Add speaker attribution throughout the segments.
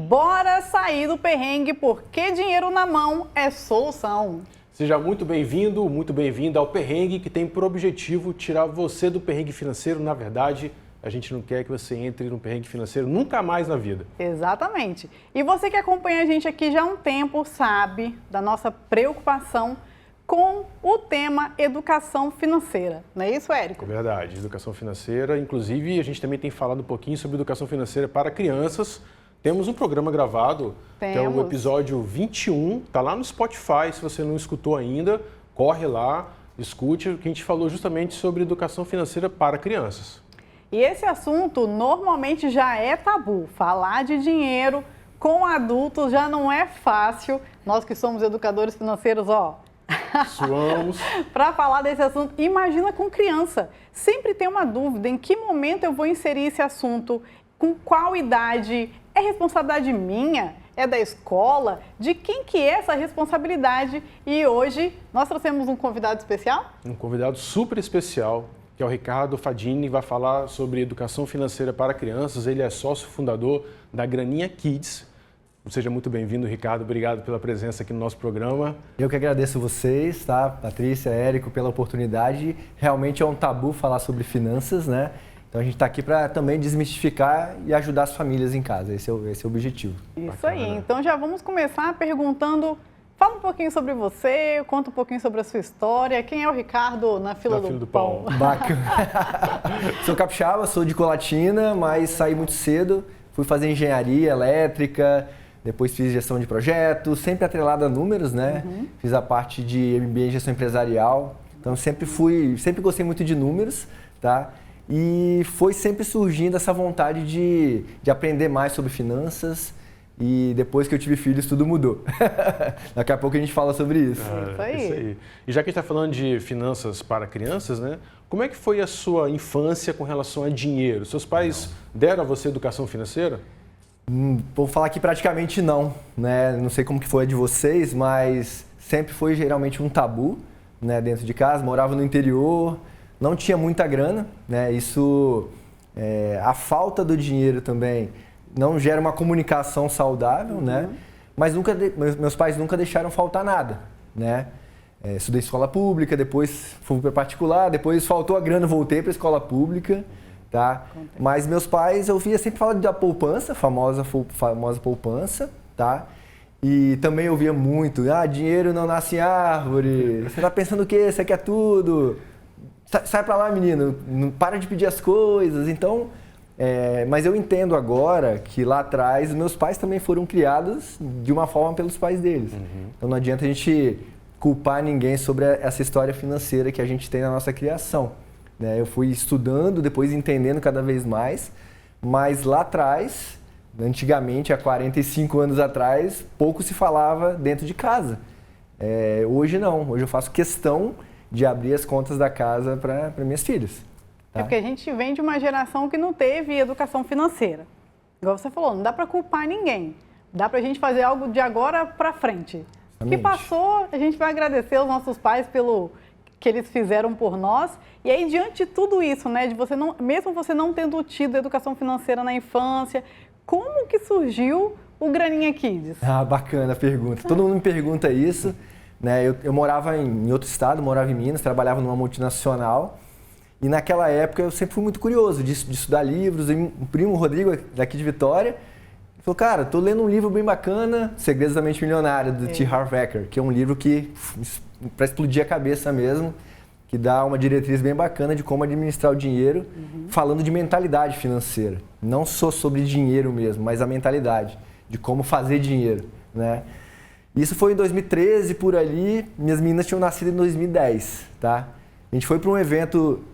Speaker 1: bora sair do perrengue porque dinheiro na mão é solução.
Speaker 2: Seja muito bem-vindo, muito bem-vinda ao Perrengue, que tem por objetivo tirar você do perrengue financeiro. Na verdade, a gente não quer que você entre no perrengue financeiro nunca mais na vida.
Speaker 1: Exatamente. E você que acompanha a gente aqui já há um tempo sabe da nossa preocupação com o tema educação financeira. Não é isso, Érico?
Speaker 2: É verdade, educação financeira. Inclusive, a gente também tem falado um pouquinho sobre educação financeira para crianças. Temos um programa gravado, que é o episódio 21, está lá no Spotify. Se você não escutou ainda, corre lá, escute, que a gente falou justamente sobre educação financeira para crianças.
Speaker 1: E esse assunto normalmente já é tabu. Falar de dinheiro com adultos já não é fácil. Nós que somos educadores financeiros,
Speaker 2: suamos.
Speaker 1: Para falar desse assunto, imagina com criança. Sempre tem uma dúvida, em que momento eu vou inserir esse assunto? Com qual idade? É responsabilidade minha? É da escola? De quem que é essa responsabilidade? E hoje nós trouxemos um convidado especial?
Speaker 2: Um convidado super especial, que é o Ricardo Fadini, vai falar sobre educação financeira para crianças. Ele é sócio fundador da Graninha Kids. Seja muito bem-vindo, Ricardo. Obrigado pela presença aqui no nosso programa.
Speaker 3: Eu que agradeço vocês, tá? Patrícia, Érico, pela oportunidade. Realmente é um tabu falar sobre finanças, né? Então a gente está aqui para também desmistificar e ajudar as famílias em casa. Esse é o objetivo.
Speaker 1: Isso bacana, aí. Né? Então já vamos começar perguntando. Fala um pouquinho sobre você, conta um pouquinho sobre a sua história. Quem é o Ricardo na fila do pão?
Speaker 3: Bacana. Sou capixaba, sou de Colatina, mas saí muito cedo. Fui fazer engenharia elétrica, depois fiz gestão de projetos, sempre atrelado a números, né? Uhum. Fiz a parte de MBA em gestão empresarial. Então sempre gostei muito de números, tá? E foi sempre surgindo essa vontade de aprender mais sobre finanças. E depois que eu tive filhos, tudo mudou. Daqui a pouco a gente fala sobre isso.
Speaker 1: Isso aí.
Speaker 2: E já que a gente está falando de finanças para crianças, né? Como é que foi a sua infância com relação a dinheiro? Seus pais deram a você educação financeira?
Speaker 3: Vou falar que praticamente não, né? Não sei como que foi a de vocês, mas sempre foi geralmente um tabu, né? Dentro de casa, morava no interior, não tinha muita grana, né? Isso, a falta do dinheiro também não gera uma comunicação saudável, né? Mas meus pais nunca deixaram faltar nada, né? Estudei escola pública, depois fui para particular, depois faltou a grana, voltei para a escola pública, tá? Mas meus pais, eu via sempre falar da poupança, famosa poupança, tá? E também eu via muito, dinheiro não nasce em árvore, você tá pensando o quê? Você quer tudo? Sai para lá, menino, não para de pedir as coisas. Então, mas eu entendo agora que lá atrás meus pais também foram criados de uma forma pelos pais deles. Uhum. Então não adianta a gente culpar ninguém sobre essa história financeira que a gente tem na nossa criação, né? Eu fui estudando, depois entendendo cada vez mais, mas lá atrás, antigamente, há 45 anos atrás, pouco se falava dentro de casa. Hoje não, hoje eu faço questão de abrir as contas da casa para minhas filhas.
Speaker 1: É porque a gente vem de uma geração que não teve educação financeira. Igual você falou, não dá para culpar ninguém. Dá para a gente fazer algo de agora para frente. O que passou, a gente vai agradecer aos nossos pais pelo que eles fizeram por nós. E aí, diante de tudo isso, né, de você não, mesmo você não tendo tido educação financeira na infância, como que surgiu o Graninha Kids?
Speaker 3: Bacana a pergunta. Todo mundo me pergunta isso, né? Eu morava em outro estado, morava em Minas, trabalhava numa multinacional. E naquela época eu sempre fui muito curioso de estudar livros. E um primo, Rodrigo, daqui de Vitória, falou, cara, tô lendo um livro bem bacana, Segredos da Mente Milionária, do T. Harv Eker, que é um livro que, para explodir a cabeça mesmo, que dá uma diretriz bem bacana de como administrar o dinheiro, falando de mentalidade financeira. Não só sobre dinheiro mesmo, mas a mentalidade, de como fazer dinheiro, né? Isso foi em 2013, por ali, minhas meninas tinham nascido em 2010, tá? A gente foi para um evento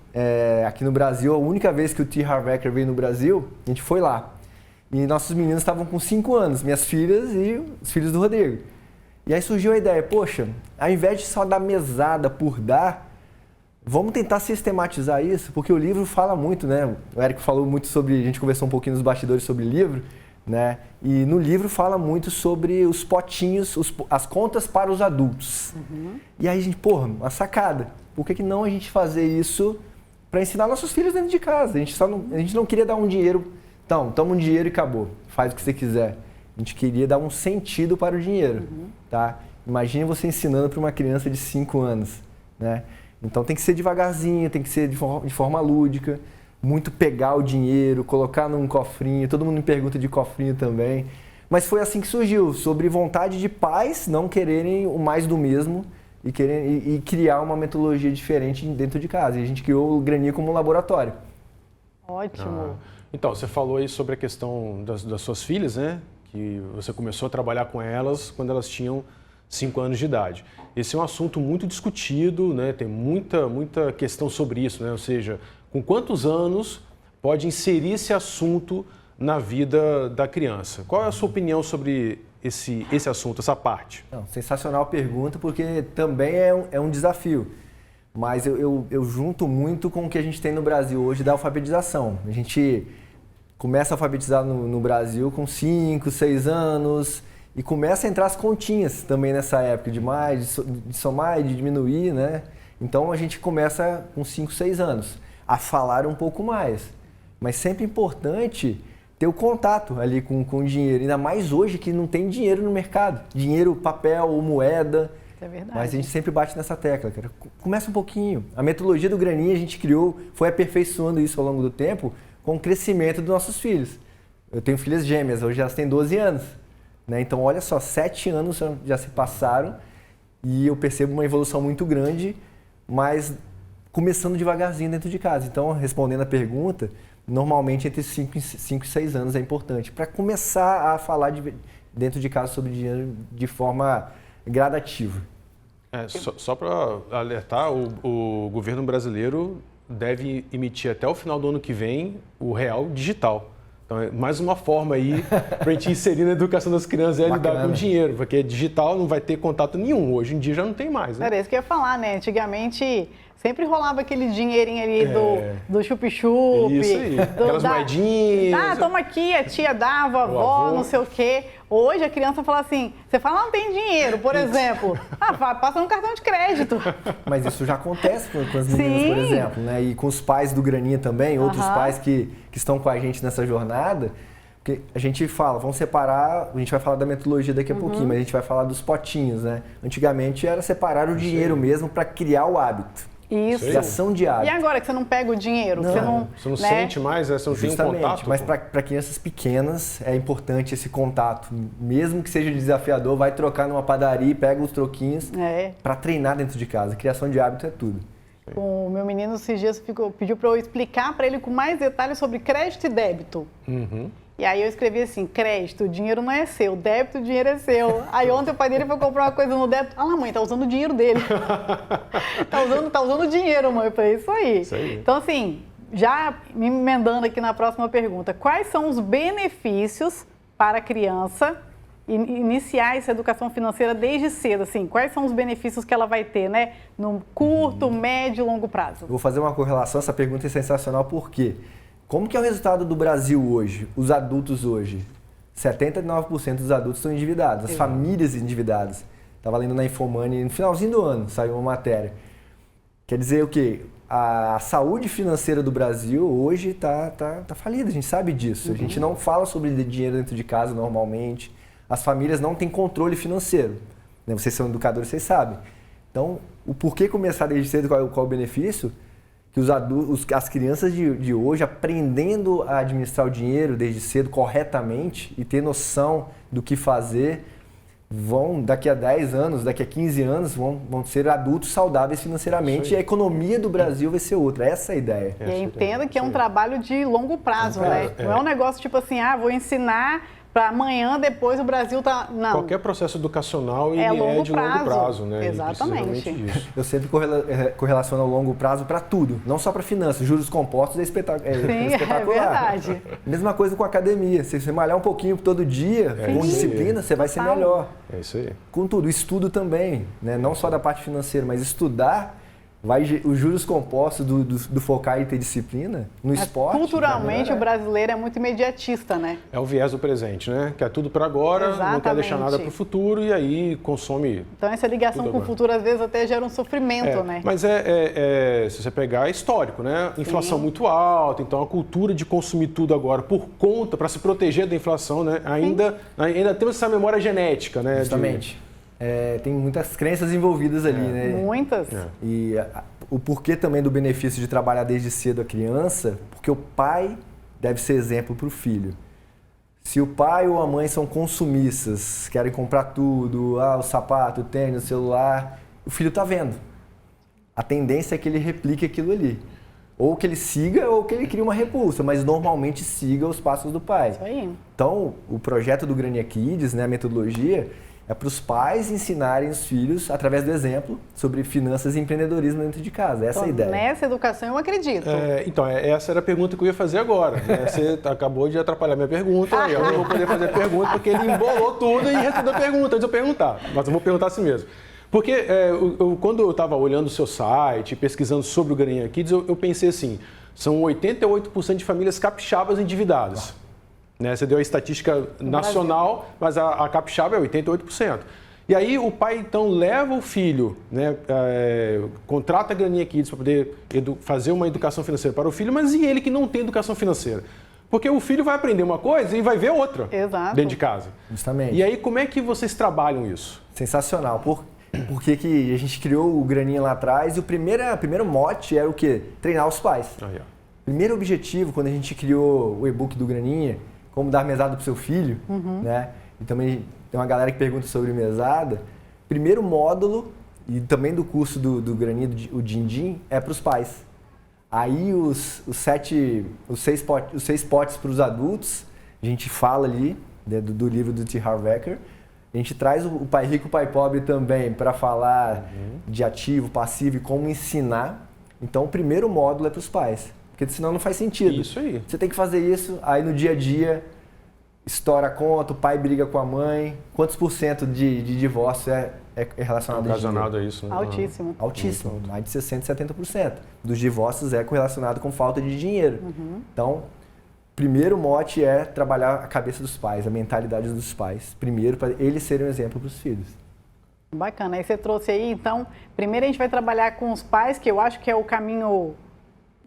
Speaker 3: aqui no Brasil, a única vez que o T. Harv Eker veio no Brasil, a gente foi lá. E nossos meninos estavam com 5 anos, minhas filhas e os filhos do Rodrigo. E aí surgiu a ideia, poxa, ao invés de só dar mesada por dar, vamos tentar sistematizar isso, porque o livro fala muito, né? O Érico falou muito sobre, a gente conversou um pouquinho nos bastidores sobre o livro, né? E no livro fala muito sobre os potinhos, as contas para os adultos. E aí a gente, uma sacada. Por que não a gente fazer isso para ensinar nossos filhos dentro de casa? A gente não queria dar um dinheiro. Então, toma um dinheiro e acabou. Faz o que você quiser. A gente queria dar um sentido para o dinheiro, tá? Imagine você ensinando para uma criança de 5 anos, né? Então tem que ser devagarzinho, tem que ser de forma lúdica, muito pegar o dinheiro, colocar num cofrinho, todo mundo me pergunta de cofrinho também. Mas foi assim que surgiu, sobre vontade de pais não quererem o mais do mesmo e criar uma metodologia diferente dentro de casa. E a gente criou o Graninha como um laboratório.
Speaker 1: Ótimo.
Speaker 2: Então, você falou aí sobre a questão das suas filhas, né? Que você começou a trabalhar com elas quando elas tinham 5 anos de idade. Esse é um assunto muito discutido, né? Tem muita questão sobre isso, né? Ou seja, com quantos anos pode inserir esse assunto na vida da criança? Qual é a sua opinião sobre esse assunto, essa parte?
Speaker 3: Não, sensacional pergunta, porque também é um desafio. Mas eu junto muito com o que a gente tem no Brasil hoje da alfabetização. A gente começa a alfabetizar no Brasil com 5, 6 anos e começa a entrar as continhas também nessa época, de somar e de diminuir, né? Então a gente começa com 5, 6 anos a falar um pouco mais. Mas sempre importante ter o contato ali com o dinheiro, ainda mais hoje que não tem dinheiro no mercado. Dinheiro, papel ou moeda.
Speaker 1: É verdade.
Speaker 3: Mas a gente sempre bate nessa tecla, cara. Começa um pouquinho. A metodologia do Graninha a gente criou, foi aperfeiçoando isso ao longo do tempo com o crescimento dos nossos filhos. Eu tenho filhas gêmeas, hoje elas têm 12 anos. Né? Então, olha só, 7 anos já se passaram e eu percebo uma evolução muito grande, mas começando devagarzinho dentro de casa. Então, respondendo a pergunta, normalmente entre 5 e 6 anos é importante para começar a falar dentro de casa sobre dinheiro de forma gradativa.
Speaker 2: Só para alertar, o governo brasileiro deve emitir até o final do ano que vem o real digital. Então, é mais uma forma aí para a gente inserir na educação das crianças é lidar com dinheiro, porque digital não vai ter contato nenhum. Hoje em dia já não tem mais, né?
Speaker 1: Era isso que eu ia falar, né? Antigamente sempre rolava aquele dinheirinho ali do chup-chup.
Speaker 2: Isso aí, aquelas moedinhas.
Speaker 1: Ah, toma aqui, a tia dava, a avó, não sei o quê. Hoje a criança fala assim, você fala, não tem dinheiro, por exemplo. Passa no cartão de crédito.
Speaker 3: Mas isso já acontece com as meninas, por exemplo, né? E com os pais do Graninha também, outros pais que estão com a gente nessa jornada. Porque a gente fala, vamos separar, a gente vai falar da metodologia daqui a pouquinho, mas a gente vai falar dos potinhos, né? Antigamente era separar o dinheiro mesmo para criar o hábito.
Speaker 1: Isso.
Speaker 3: Criação de hábito.
Speaker 1: E agora que você não pega o dinheiro?
Speaker 2: Você não sente mais, você não tem um contato?
Speaker 3: Mas para crianças pequenas é importante esse contato. Mesmo que seja desafiador, vai trocar numa padaria e pega os troquinhos para treinar dentro de casa. Criação de hábito é tudo.
Speaker 1: O meu menino esses dias pediu para eu explicar para ele com mais detalhes sobre crédito e débito. E aí eu escrevi assim, crédito, o dinheiro não é seu, débito, o dinheiro é seu. Aí ontem o pai dele foi comprar uma coisa no débito. Ah lá, mãe, tá usando o dinheiro dele. tá usando o dinheiro, mãe. Eu falei, isso aí. Então, assim, já me emendando aqui na próxima pergunta, quais são os benefícios para a criança iniciar essa educação financeira desde cedo? Assim, quais são os benefícios que ela vai ter, né? No curto, médio e longo prazo?
Speaker 3: Eu vou fazer uma correlação, essa pergunta é sensacional, por quê? Como que é o resultado do Brasil hoje, os adultos hoje? 79% dos adultos estão endividados, as famílias endividadas. Estava lendo na Infomoney, no finalzinho do ano, saiu uma matéria. Quer dizer o quê? A saúde financeira do Brasil hoje está falida, a gente sabe disso. A gente não fala sobre dinheiro dentro de casa normalmente. As famílias não têm controle financeiro. Vocês são educadores, vocês sabem. Então, o porquê começar desde cedo, qual é o benefício? Que as crianças de hoje, aprendendo a administrar o dinheiro desde cedo corretamente e ter noção do que fazer, vão, daqui a 10 anos, daqui a 15 anos, vão ser adultos saudáveis financeiramente e a economia do Brasil vai ser outra. Essa é a ideia.
Speaker 1: E entenda que é um trabalho de longo prazo, né? Não é um negócio tipo assim, vou ensinar para amanhã, depois o Brasil tá... Não.
Speaker 2: Qualquer processo educacional ele é de longo prazo, né?
Speaker 1: Exatamente.
Speaker 3: Eu sempre correlaciono o longo prazo para tudo, não só para finanças. Juros compostos é espetacular.
Speaker 1: Sim, é verdade.
Speaker 3: Mesma coisa com academia. Se você malhar um pouquinho todo dia, com disciplina, você vai ser melhor.
Speaker 2: É isso aí.
Speaker 3: Com tudo, estudo também, né? Não só da parte financeira, mas estudar os juros compostos do focar e ter disciplina no esporte.
Speaker 1: Culturalmente, o brasileiro é muito imediatista, né?
Speaker 2: É o viés do presente, né? Quer tudo para agora,
Speaker 1: Exatamente.
Speaker 2: Não quer deixar nada para o futuro e aí consome.
Speaker 1: Então, essa ligação com o futuro, às vezes, até gera um sofrimento, né?
Speaker 2: Mas se você pegar, é histórico, né? Inflação muito alta, então a cultura de consumir tudo agora por conta, para se proteger da inflação, né? Ainda temos essa memória genética, né?
Speaker 3: Justamente. Tem muitas crenças envolvidas ali, né?
Speaker 1: Muitas.
Speaker 3: E o porquê também do benefício de trabalhar desde cedo a criança, porque o pai deve ser exemplo para o filho. Se o pai ou a mãe são consumistas, querem comprar tudo, o sapato, o tênis, o celular, o filho está vendo. A tendência é que ele replique aquilo ali. Ou que ele siga ou que ele crie uma repulsa, mas normalmente siga os passos do pai.
Speaker 1: Isso aí.
Speaker 3: Então, o projeto do Graninha Kids, né, a metodologia, é para os pais ensinarem os filhos, através do exemplo, sobre finanças e empreendedorismo dentro de casa. Essa é a ideia.
Speaker 1: Nessa educação eu acredito.
Speaker 2: Então, essa era a pergunta que eu ia fazer agora. Né? Você acabou de atrapalhar minha pergunta, eu não vou poder fazer a pergunta, porque ele embolou tudo e respondeu a pergunta antes de eu perguntar. Mas eu vou perguntar assim mesmo. Porque quando eu estava olhando o seu site, pesquisando sobre o Graninha Kids, eu pensei assim, são 88% de famílias capixabas endividadas. Né? Você deu a estatística nacional, mas a capixaba é 88%. E aí o pai, então, leva o filho, né, contrata a Graninha Kids para poder fazer uma educação financeira para o filho, mas e ele que não tem educação financeira? Porque o filho vai aprender uma coisa e vai ver outra.
Speaker 1: Exato.
Speaker 2: Dentro de casa.
Speaker 3: Justamente.
Speaker 2: E aí, como é que vocês trabalham isso?
Speaker 3: Sensacional. Porque que a gente criou o Graninha lá atrás e o primeiro mote era o quê? Treinar os pais. Primeiro objetivo, quando a gente criou o e-book do Graninha, como dar mesada para o seu filho, né? E também tem uma galera que pergunta sobre mesada. Primeiro módulo, e também do curso do Graninha, o Din-Din, é para os pais. Aí os 6 potes para os adultos, a gente fala ali, né, do livro do T. Harv Eker. A gente traz o Pai Rico e o Pai Pobre também para falar de ativo, passivo e como ensinar. Então, o primeiro módulo é para os pais. Porque senão não faz sentido.
Speaker 2: Isso aí.
Speaker 3: Você tem que fazer isso, aí no dia a dia, estoura a conta, o pai briga com a mãe. Quantos % de divórcio é relacionado
Speaker 2: a isso? Né?
Speaker 1: Altíssimo.
Speaker 3: Altíssimo. Mais de 60%, 70% dos divórcios é correlacionado com falta de dinheiro. Então, primeiro mote é trabalhar a cabeça dos pais, a mentalidade dos pais. Primeiro, para eles serem um exemplo para os filhos.
Speaker 1: Bacana. Aí você trouxe aí, então, primeiro a gente vai trabalhar com os pais, que eu acho que é o caminho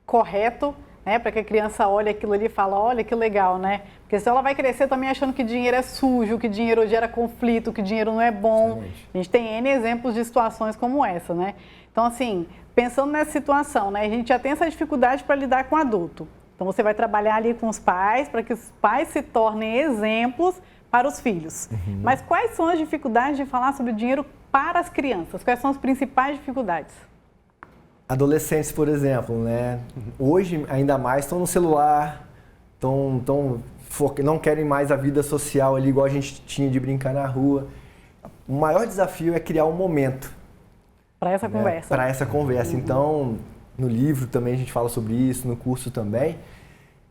Speaker 1: correto, né, para que a criança olhe aquilo ali e fale, olha que legal, né? Porque senão ela vai crescer também achando que dinheiro é sujo, que dinheiro gera conflito, que dinheiro não é bom. Exatamente. A gente tem N exemplos de situações como essa, né? Então, assim, pensando nessa situação, né, a gente já tem essa dificuldade para lidar com o adulto. Então, você vai trabalhar ali com os pais para que os pais se tornem exemplos para os filhos. Mas quais são as dificuldades de falar sobre dinheiro para as crianças? Quais são as principais dificuldades?
Speaker 3: Adolescentes, por exemplo, né? Hoje, ainda mais, estão no celular, não querem mais a vida social ali, igual a gente tinha de brincar na rua. O maior desafio é criar um momento.
Speaker 1: Para essa conversa.
Speaker 3: Para essa conversa. Então, no livro também a gente fala sobre isso, no curso também.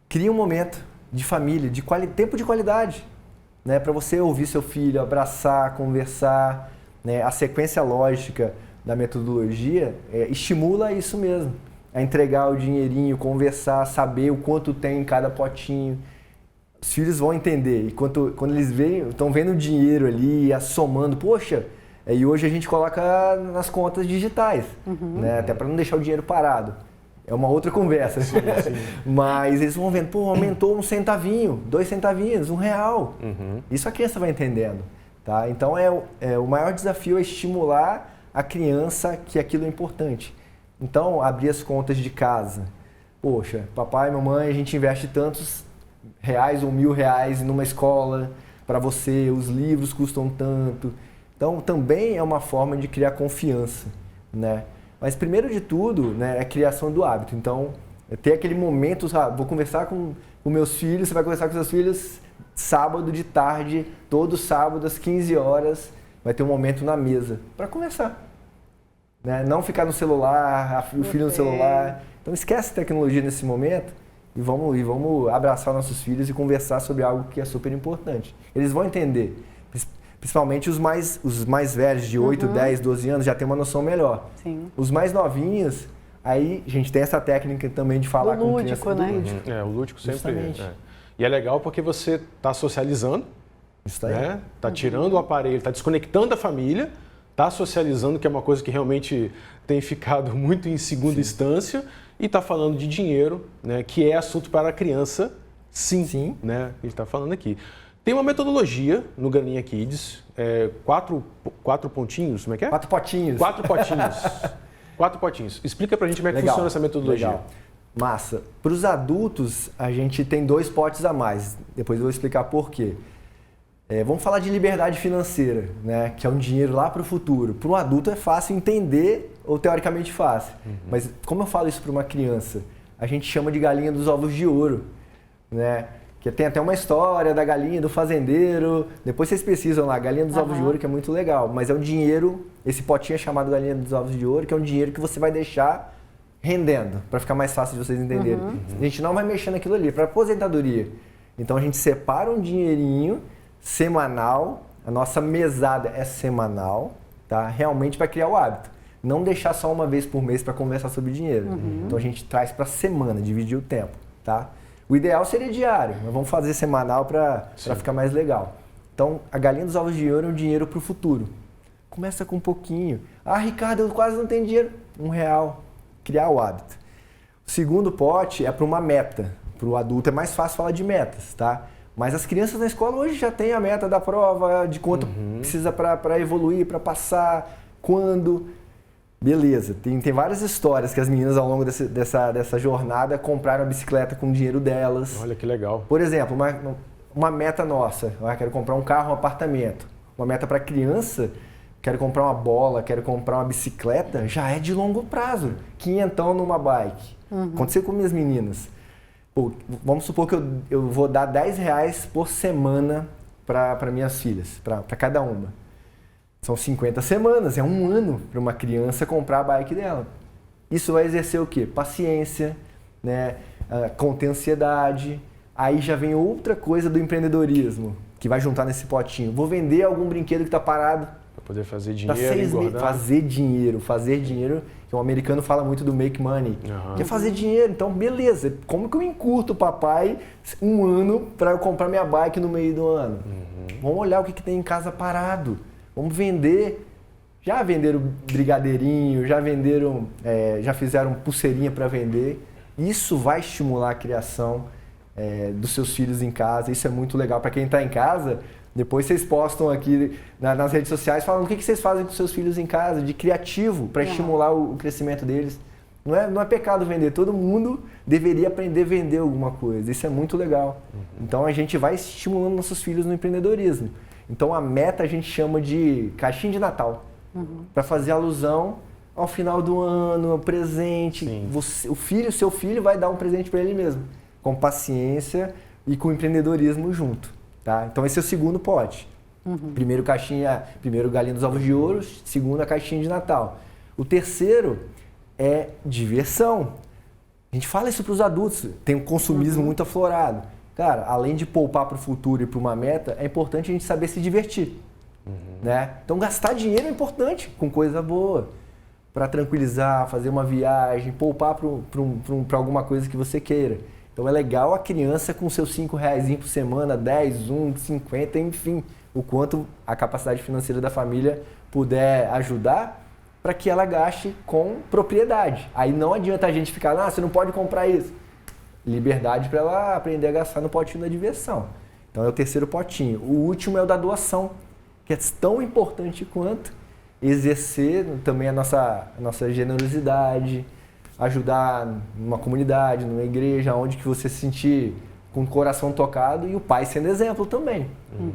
Speaker 3: Cria um momento de família, tempo de qualidade, né? Para você ouvir seu filho, abraçar, conversar, né? A sequência lógica da metodologia estimula isso mesmo, a entregar o dinheirinho, conversar, saber o quanto tem em cada potinho. Os filhos vão entender, e quando eles estão vendo o dinheiro ali, somando, poxa, e hoje a gente coloca nas contas digitais, né? Até para não deixar o dinheiro parado. É uma outra conversa, sim. Mas eles vão vendo, pô, aumentou 1 centavinho, 2 centavinhos, R$1. Isso a criança vai entendendo, tá? Então o maior desafio é estimular a criança que aquilo é importante. Então, abrir as contas de casa. Poxa, papai e mamãe, a gente investe tantos reais ou R$1.000 numa escola para você, os livros custam tanto. Então, também é uma forma de criar confiança, né? Mas, primeiro de tudo, né, é a criação do hábito. Então, ter aquele momento, sabe, vou conversar com meus filhos, você vai conversar com seus filhos sábado de tarde, todo sábado às 15 horas, vai ter um momento na mesa para conversar. Né? Não ficar no celular, o filho no celular. Então esquece a tecnologia nesse momento e vamos abraçar nossos filhos e conversar sobre algo que é super importante. Eles vão entender. Principalmente os mais velhos, de 8, 10, 12 anos, já tem uma noção melhor.
Speaker 1: Sim.
Speaker 3: Os mais novinhos, aí a gente tem essa técnica também de falar com
Speaker 1: lúdico,
Speaker 3: criança.
Speaker 1: né?
Speaker 3: Lúdico.
Speaker 2: O lúdico sempre.
Speaker 3: Justamente.
Speaker 2: E é legal porque você está socializando, né? Tá tirando o aparelho, está desconectando a família, está socializando, que é uma coisa que realmente tem ficado muito em segunda instância, e está falando de dinheiro, né? Que é assunto para a criança, sim. Né? A gente está falando aqui. Tem uma metodologia no Graninha Kids, 4 pontinhos, como é que é?
Speaker 3: 4 potinhos.
Speaker 2: 4 potinhos. 4 potinhos. Explica pra gente como é que funciona essa metodologia.
Speaker 3: Legal. Massa. Para os adultos, a gente tem 2 potes a mais. Depois eu vou explicar por quê. Vamos falar de liberdade financeira, né? Que é um dinheiro lá para o futuro. Para um adulto é fácil entender, ou teoricamente fácil. Mas como eu falo isso para uma criança? A gente chama de galinha dos ovos de ouro, né? Que tem até uma história da galinha do fazendeiro. Depois vocês pesquisam lá, galinha dos ovos de ouro, que é muito legal. Mas é um dinheiro, esse potinho é chamado galinha dos ovos de ouro, que é um dinheiro que você vai deixar rendendo, para ficar mais fácil de vocês entenderem. A gente não vai mexer naquilo ali, para aposentadoria. Então a gente separa um dinheirinho semanal, a nossa mesada é semanal, tá? Realmente para criar o hábito. Não deixar só uma vez por mês para conversar sobre dinheiro. Então a gente traz para semana, dividir o tempo, tá? O ideal seria diário, mas vamos fazer semanal para ficar mais legal. Então, a galinha dos ovos de ouro é um dinheiro para o futuro. Começa com um pouquinho. Ah, Ricardo, eu quase não tenho dinheiro. R$1. Criar o hábito. O segundo pote é para uma meta. Para o adulto é mais fácil falar de metas, tá? Mas as crianças na escola hoje já têm a meta da prova, de quanto precisa para evoluir, para passar, quando... Beleza, tem várias histórias que as meninas ao longo dessa jornada compraram a bicicleta com o dinheiro delas.
Speaker 2: Olha que legal.
Speaker 3: Por exemplo, uma meta nossa, quero comprar um carro, um apartamento. Uma meta para criança, quero comprar uma bola, quero comprar uma bicicleta, já é de longo prazo. Quinhentão numa bike. Aconteceu com minhas meninas. Pô, vamos supor que eu vou dar R$10 por semana para minhas filhas, para cada uma. São 50 semanas, é um ano para uma criança comprar a bike dela. Isso vai exercer o quê? Paciência, né? Conter ansiedade. Aí já vem outra coisa do empreendedorismo, que vai juntar nesse potinho. Vou vender algum brinquedo que está parado.
Speaker 2: Para poder fazer dinheiro,
Speaker 3: fazer dinheiro, que o americano fala muito do make money. Que é fazer dinheiro. Então, beleza, como que eu encurto o papai um ano para eu comprar minha bike no meio do ano? Vamos olhar o que tem em casa parado. Vamos vender. Já venderam brigadeirinho, já fizeram pulseirinha para vender. Isso vai estimular a criação dos seus filhos em casa. Isso é muito legal. Para quem está em casa, depois vocês postam aqui nas redes sociais falando o que vocês fazem com seus filhos em casa, de criativo, para estimular o crescimento deles. Não é pecado vender. Todo mundo deveria aprender a vender alguma coisa. Isso é muito legal. Então a gente vai estimulando nossos filhos no empreendedorismo. Então a meta a gente chama de caixinha de Natal, para fazer alusão ao final do ano, ao presente. Seu filho vai dar um presente para ele mesmo, com paciência e com empreendedorismo junto. Tá? Então esse é o segundo pote. Primeiro galinha dos ovos de ouro, segundo a caixinha de Natal. O terceiro é diversão. A gente fala isso para os adultos, tem um consumismo muito aflorado. Cara, além de poupar para o futuro e para uma meta, é importante a gente saber se divertir. Né? Então, gastar dinheiro é importante com coisa boa. Para tranquilizar, fazer uma viagem, poupar para alguma coisa que você queira. Então, é legal a criança com seus R$5 por semana, 10, 1, 50, enfim. O quanto a capacidade financeira da família puder ajudar para que ela gaste com propriedade. Aí não adianta a gente ficar, você não pode comprar isso. Liberdade para ela aprender a gastar no potinho da diversão. Então é o terceiro potinho. O último é o da doação, que é tão importante quanto exercer também a nossa generosidade, ajudar numa comunidade, numa igreja, onde que você se sentir com o coração tocado e o pai sendo exemplo também,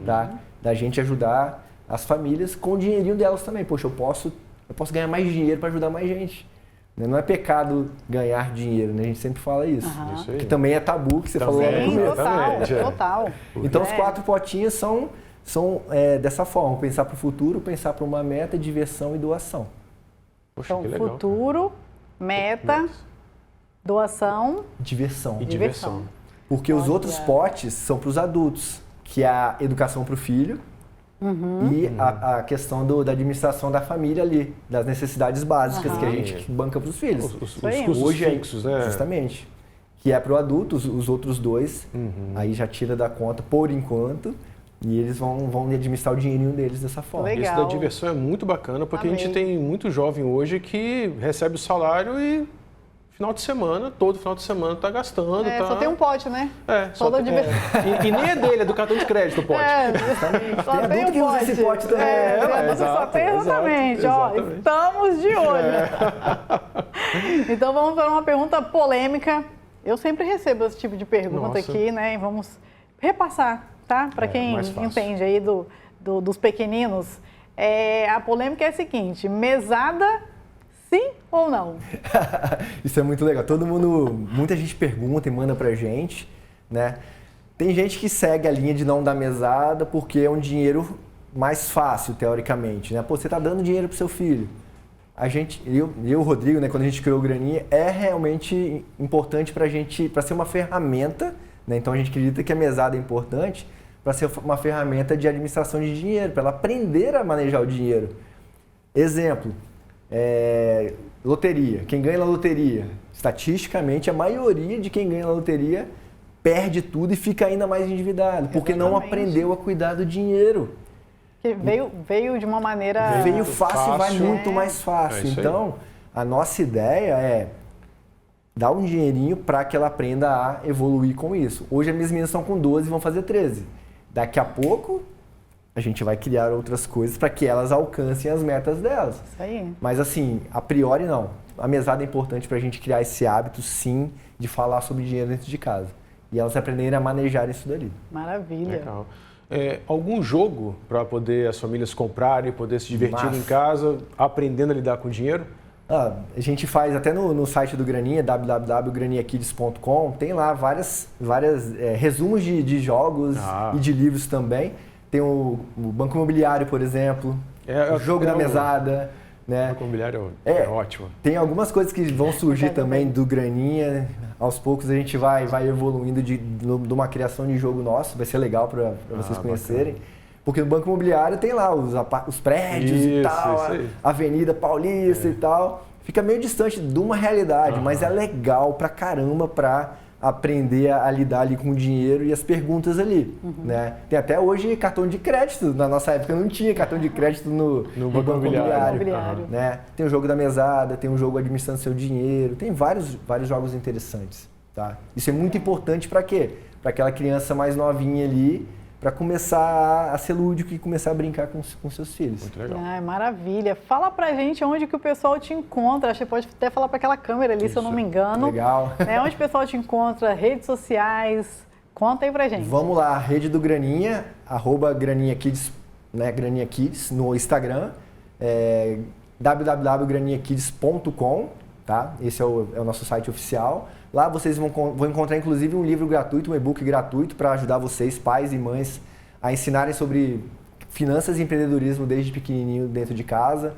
Speaker 3: tá? Da gente ajudar as famílias com o dinheirinho delas também. Poxa, eu posso ganhar mais dinheiro para ajudar mais gente. Não é pecado ganhar dinheiro, né? A gente sempre fala isso.
Speaker 2: Isso aí.
Speaker 3: Que também é tabu, que você falou lá no começo.
Speaker 1: Total.
Speaker 3: Então, os 4 potinhos são dessa forma. Pensar para o futuro, pensar para uma meta, diversão e doação.
Speaker 2: Poxa,
Speaker 1: Então,
Speaker 2: que legal.
Speaker 1: futuro, meta, doação
Speaker 3: e diversão.
Speaker 1: diversão.
Speaker 3: Porque os outros potes são para os adultos, que é a educação para o filho, e a questão da administração da família ali, das necessidades básicas que a gente banca para os filhos.
Speaker 2: Os custos
Speaker 3: Hoje
Speaker 2: fixos, né?
Speaker 3: Justamente. Que é para o adulto, os outros dois, aí já tira da conta por enquanto, e eles vão administrar o dinheirinho deles dessa forma.
Speaker 1: Legal.
Speaker 2: Isso da diversão é muito bacana, porque a gente tem muito jovem hoje que recebe o salário e todo final de semana tá gastando.
Speaker 1: Só tem um pote, né?
Speaker 2: Toda diversão. E nem é dele, é do cartão de crédito o pote.
Speaker 1: Só tem
Speaker 3: adulto que usa esse pote também.
Speaker 1: Só tem exatamente. Estamos de olho. Então vamos para uma pergunta polêmica. Eu sempre recebo esse tipo de pergunta aqui, né? E vamos repassar, tá? Para quem entende aí dos pequeninos. A polêmica é a seguinte: mesada, sim ou não?
Speaker 3: Isso é muito legal. Muita gente pergunta e manda pra gente, né? Tem gente que segue a linha de não dar mesada porque é um dinheiro mais fácil, teoricamente, né? Pô, você tá dando dinheiro pro seu filho. Eu e o Rodrigo, né, quando a gente criou o Graninha, é realmente importante para ser uma ferramenta, né? Então a gente acredita que a mesada é importante para ser uma ferramenta de administração de dinheiro, para ela aprender a manejar o dinheiro. Exemplo, loteria. Quem ganha na loteria, estatisticamente, a maioria de quem ganha na loteria perde tudo e fica ainda mais endividado, porque não aprendeu a cuidar do dinheiro.
Speaker 1: Que veio de uma maneira...
Speaker 3: Veio fácil, vai muito mais fácil. Então, a nossa ideia é dar um dinheirinho para que ela aprenda a evoluir com isso. Hoje as minhas meninas estão com 12 e vão fazer 13. Daqui a pouco, a gente vai criar outras coisas para que elas alcancem as metas delas.
Speaker 1: Isso aí.
Speaker 3: Mas assim, a priori não. A mesada é importante para a gente criar esse hábito, sim, de falar sobre dinheiro dentro de casa. E elas aprenderem a manejar isso dali.
Speaker 1: Maravilha.
Speaker 2: Legal. Algum jogo para poder as famílias comprarem, poder se divertir em casa, aprendendo a lidar com dinheiro?
Speaker 3: A gente faz até no site do Graninha, www.graniakids.com, tem lá várias resumos de jogos e de livros também. Tem o Banco Imobiliário, por exemplo, o jogo da mesada. Né?
Speaker 2: O Banco Imobiliário é ótimo.
Speaker 3: Tem algumas coisas que vão surgir também do Graninha. Aos poucos a gente vai evoluindo de uma criação de jogo nosso. Vai ser legal para vocês conhecerem. Bacana. Porque no Banco Imobiliário tem lá os prédios e tal, a Avenida Paulista e tal. Fica meio distante de uma realidade, mas é legal pra caramba pra aprender a lidar ali com o dinheiro e as perguntas ali, né? Tem até hoje cartão de crédito, na nossa época não tinha cartão de crédito no Banco Imobiliário. Né? Tem o jogo da mesada, tem o jogo administrando seu dinheiro, tem vários jogos interessantes, tá? Isso é muito importante para quê? Para aquela criança mais novinha ali, para começar a ser lúdico e começar a brincar com seus filhos.
Speaker 2: Muito legal.
Speaker 1: Maravilha. Fala pra gente onde que o pessoal te encontra. Acho que pode até falar para aquela câmera ali, se eu não me engano.
Speaker 3: Legal.
Speaker 1: Onde o pessoal te encontra, redes sociais. Conta aí pra gente.
Speaker 3: Vamos lá, a rede do Graninha, @GraninhaKids, né, Graninha Kids, no Instagram, www.graniakids.com, tá? Esse é o nosso site oficial. Lá vocês vão encontrar, inclusive, um livro gratuito, um e-book gratuito para ajudar vocês, pais e mães, a ensinarem sobre finanças e empreendedorismo desde pequenininho dentro de casa.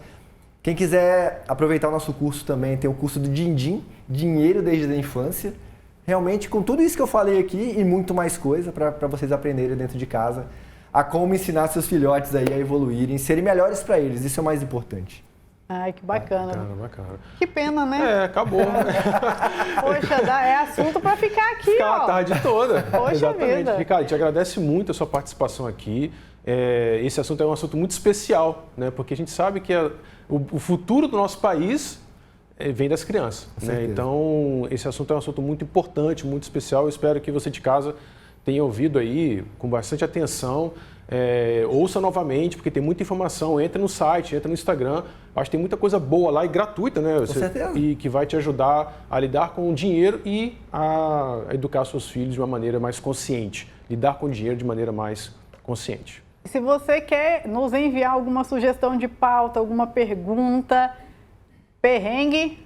Speaker 3: Quem quiser aproveitar o nosso curso também, tem o curso do Dindim, Dinheiro desde a Infância. Realmente, com tudo isso que eu falei aqui e muito mais coisa para vocês aprenderem dentro de casa a como ensinar seus filhotes aí a evoluírem, serem melhores para eles. Isso é o mais importante.
Speaker 1: Ai, que bacana.
Speaker 2: Bacana.
Speaker 1: Que pena, né?
Speaker 2: Acabou.
Speaker 1: Poxa, é assunto para ficar aqui,
Speaker 2: Ficar a tarde toda.
Speaker 1: Poxa
Speaker 2: Exatamente.
Speaker 1: vida.
Speaker 2: Ricardo, a gente agradece muito a sua participação aqui. Esse assunto é um assunto muito especial, né? Porque a gente sabe que o futuro do nosso país vem das crianças. Né? Então, esse assunto é um assunto muito importante, muito especial. Eu espero que você de casa tenha ouvido aí com bastante atenção. Ouça novamente, porque tem muita informação. Entra no site, entra no Instagram. Acho que tem muita coisa boa lá e gratuita, né?
Speaker 3: Com certeza.
Speaker 2: E que vai te ajudar a lidar com o dinheiro e a educar seus filhos de uma maneira mais consciente. Lidar com o dinheiro de maneira mais consciente.
Speaker 1: Se você quer nos enviar alguma sugestão de pauta, alguma pergunta, perrengue...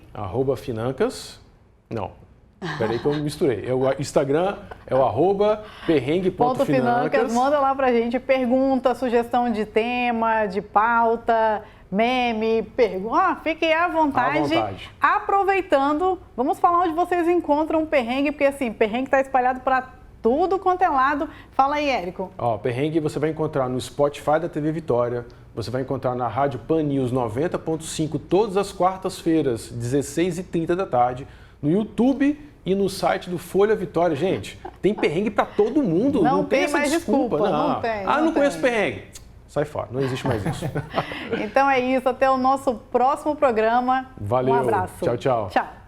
Speaker 2: @financas... Não. Peraí que eu misturei. O Instagram é o @perrengue.financas.
Speaker 1: Manda lá pra gente pergunta, sugestão de tema, de pauta, meme, pergunta. Fiquem à vontade. Aproveitando, vamos falar onde vocês encontram o perrengue, porque assim, perrengue tá espalhado para tudo quanto é lado. Fala aí, Érico.
Speaker 2: Ó, perrengue você vai encontrar no Spotify da TV Vitória, você vai encontrar na Rádio Pan News 90.5 todas as quartas-feiras, 16h30 da tarde, no YouTube e no site do Folha Vitória. Gente, tem perrengue para todo mundo. Não tem essa
Speaker 1: mais desculpa.
Speaker 2: Não tem. Não conheço perrengue. Sai fora, não existe mais isso.
Speaker 1: Então é isso, até o nosso próximo programa.
Speaker 2: Valeu.
Speaker 1: Um abraço.
Speaker 2: Tchau, tchau.
Speaker 1: Tchau.